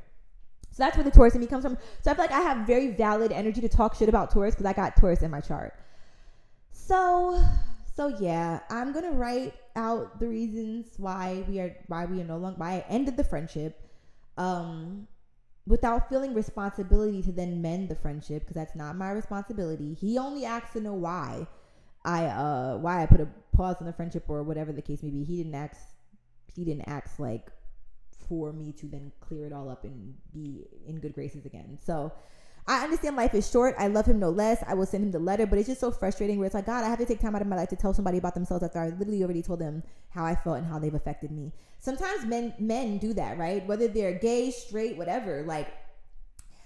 So that's where the Taurus in me comes from. So I feel like I have very valid energy to talk shit about Taurus because I got Taurus in my chart. So yeah, I'm gonna write out the reasons why we are no longer, why I ended the friendship, without feeling responsibility to then mend the friendship, because that's not my responsibility. He only asked to know why I put a pause on the friendship or whatever the case may be. He didn't ask like for me to then clear it all up and be in good graces again. So I understand life is short. I love him no less. I will send him the letter, but it's just so frustrating where it's like, God, I have to take time out of my life to tell somebody about themselves after I literally already told them how I felt and how they've affected me. Sometimes men do that, right? Whether they're gay, straight, whatever. Like,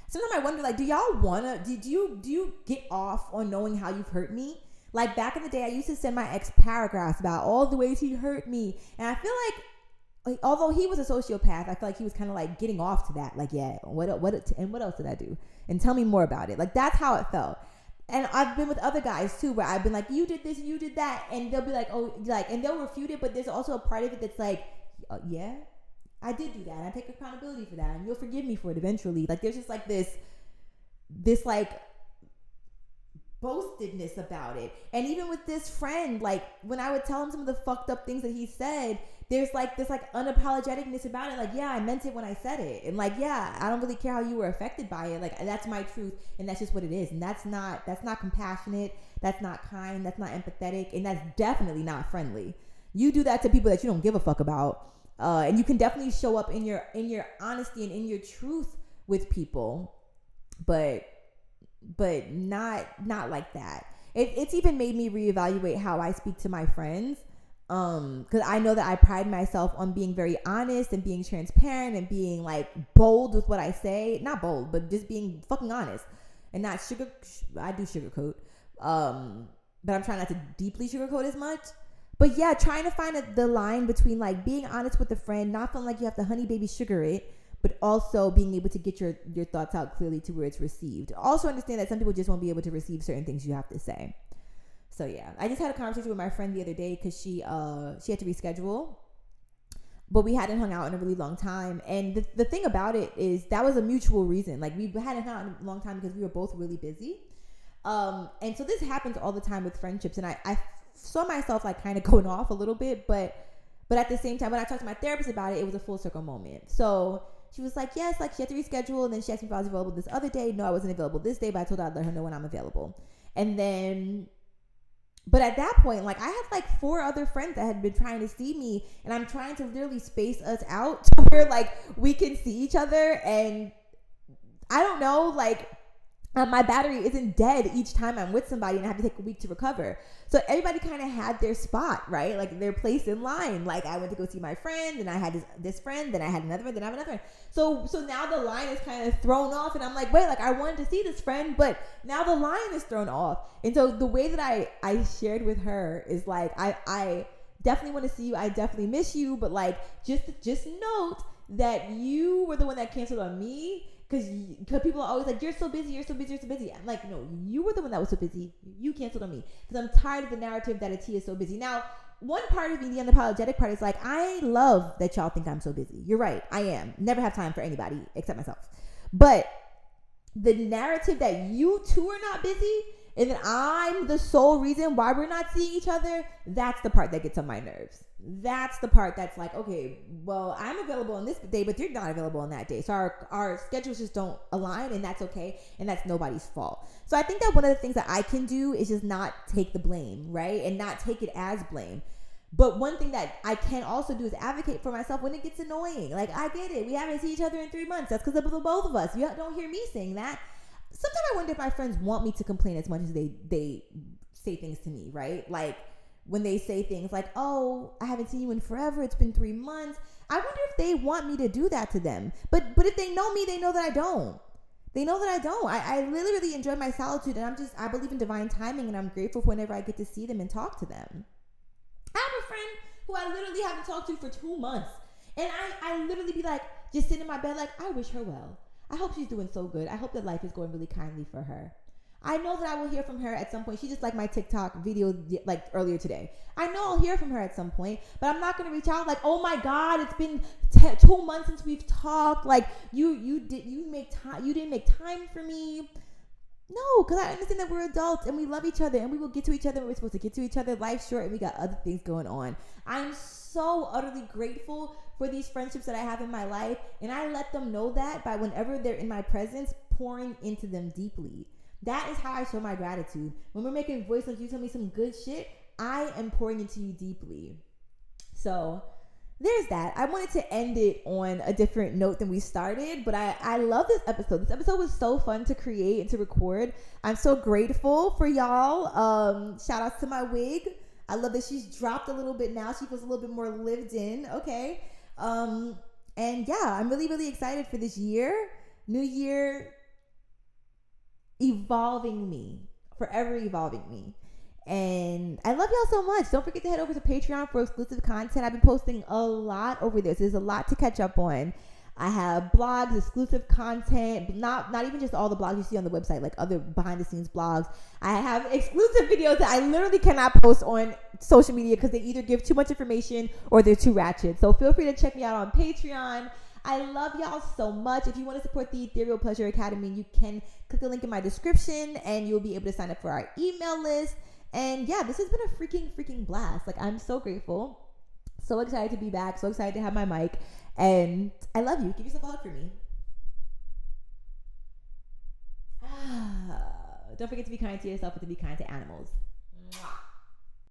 sometimes I wonder, like, do you get off on knowing how you've hurt me? Like, back in the day, I used to send my ex paragraphs about all the ways he hurt me. And I feel like although he was a sociopath, I feel like he was kind of like getting off to that. Like, yeah, what else did I do? And tell me more about it. Like, that's how it felt. And I've been with other guys too, where I've been like, you did this, you did that. And they'll be like, oh, like, and they'll refute it. But there's also a part of it that's like, yeah, I did do that. And I take accountability for that. And you'll forgive me for it eventually. Like, there's just like this like boastedness about it. And even with this friend, like, when I would tell him some of the fucked up things that he said, there's like this like unapologeticness about it. Like, yeah, I meant it when I said it. And like, yeah, I don't really care how you were affected by it. Like, that's my truth. And that's just what it is. And that's not compassionate. That's not kind. That's not empathetic. And that's definitely not friendly. You do that to people that you don't give a fuck about. And you can definitely show up in your honesty and in your truth with people, but not like that. It's even made me reevaluate how I speak to my friends. Because I know that I pride myself on being very honest and being transparent and being like bold with what I say. Not bold, but just being fucking honest and not I do sugarcoat. But I'm trying not to deeply sugarcoat as much. But yeah, trying to find the line between like being honest with a friend, not feeling like you have to honey baby sugar it, but also being able to get your thoughts out clearly to where it's received. Also understand that some people just won't be able to receive certain things you have to say. So yeah, I just had a conversation with my friend the other day because she had to reschedule, but we hadn't hung out in a really long time. And the thing about it is that was a mutual reason. Like, we hadn't hung out in a long time because we were both really busy. And so this happens all the time with friendships. And I saw myself like kind of going off a little bit, but at the same time, when I talked to my therapist about it, it was a full circle moment. So she was like, yes, like she had to reschedule. And then she asked me if I was available this other day. No, I wasn't available this day, but I told her I'd let her know when I'm available. And then, but at that point, like, I had like 4 other friends that had been trying to see me, and I'm trying to literally space us out to where like we can see each other. And I don't know, like, my battery isn't dead each time I'm with somebody and I have to take a week to recover. So everybody kind of had their spot, right? Like, their place in line. Like, I went to go see my friend, and I had this friend, then I had another friend, then I have another friend. So now the line is kind of thrown off, and I'm like, wait, like, I wanted to see this friend, but now the line is thrown off. And so the way that I shared with her is like, I definitely want to see you. I definitely miss you, but like, just note that you were the one that canceled on me. Because people are always like, you're so busy. I'm like, no, you were the one that was so busy. You canceled on me. Because I'm tired of the narrative that Atiya is so busy. Now, one part of me, the unapologetic part, is like, I love that y'all think I'm so busy. You're right. I am. Never have time for anybody except myself. But the narrative that you two are not busy and that I'm the sole reason why we're not seeing each other, that's the part that gets on my nerves. That's the part that's like, okay, well, I'm available on this day, but you're not available on that day. So our schedules just don't align, and that's okay. And that's nobody's fault. So I think that one of the things that I can do is just not take the blame, right? And not take it as blame. But one thing that I can also do is advocate for myself when it gets annoying. Like, I get it. We haven't seen each other in 3 months. That's because of the both of us. You don't hear me saying that. Sometimes I wonder if my friends want me to complain as much as they say things to me, right? Like, when they say things like, oh, I haven't seen you in forever. It's been 3 months. I wonder if they want me to do that to them. But if they know me, they know that I don't. They know that I don't. I really enjoy my solitude, and I believe in divine timing, and I'm grateful for whenever I get to see them and talk to them. I have a friend who I literally haven't talked to for 2 months. And I literally be like, just sitting in my bed like, I wish her well. I hope she's doing so good. I hope that life is going really kindly for her. I know that I will hear from her at some point. She just liked my TikTok video like earlier today. I know I'll hear from her at some point, but I'm not going to reach out like, oh my God, it's been 2 months since we've talked. Like, you didn't make time for me. No, because I understand that we're adults and we love each other and we will get to each other when we're supposed to get to each other. Life's short and we got other things going on. I'm so utterly grateful for these friendships that I have in my life, and I let them know that by whenever they're in my presence, pouring into them deeply. That is how I show my gratitude. When we're making voice notes, you tell me some good shit, I am pouring into you deeply. So there's that. I wanted to end it on a different note than we started, but I love this episode. This episode was so fun to create and to record. I'm so grateful for y'all. Shout outs to my wig. I love that she's dropped a little bit now. She feels a little bit more lived in. Okay. And yeah, I'm really, really excited for this year. New year, evolving me, forever evolving me. And I love y'all so much. Don't forget to head over to Patreon for exclusive content. I've been posting a lot over there, so there's a lot to catch up on. I have blogs, exclusive content, not even just all the blogs you see on the website, like other behind the scenes blogs. I have exclusive videos that I literally cannot post on social media because they either give too much information or they're too ratchet. So feel free to check me out on Patreon. I love y'all so much. If you want to support the Ethereal Pleasure Academy, you can click the link in my description and you'll be able to sign up for our email list. And yeah, this has been a freaking blast. Like, I'm so grateful. So excited to be back. So excited to have my mic. And I love you. Give yourself a hug for me. Don't forget to be kind to yourself and to be kind to animals. Mwah.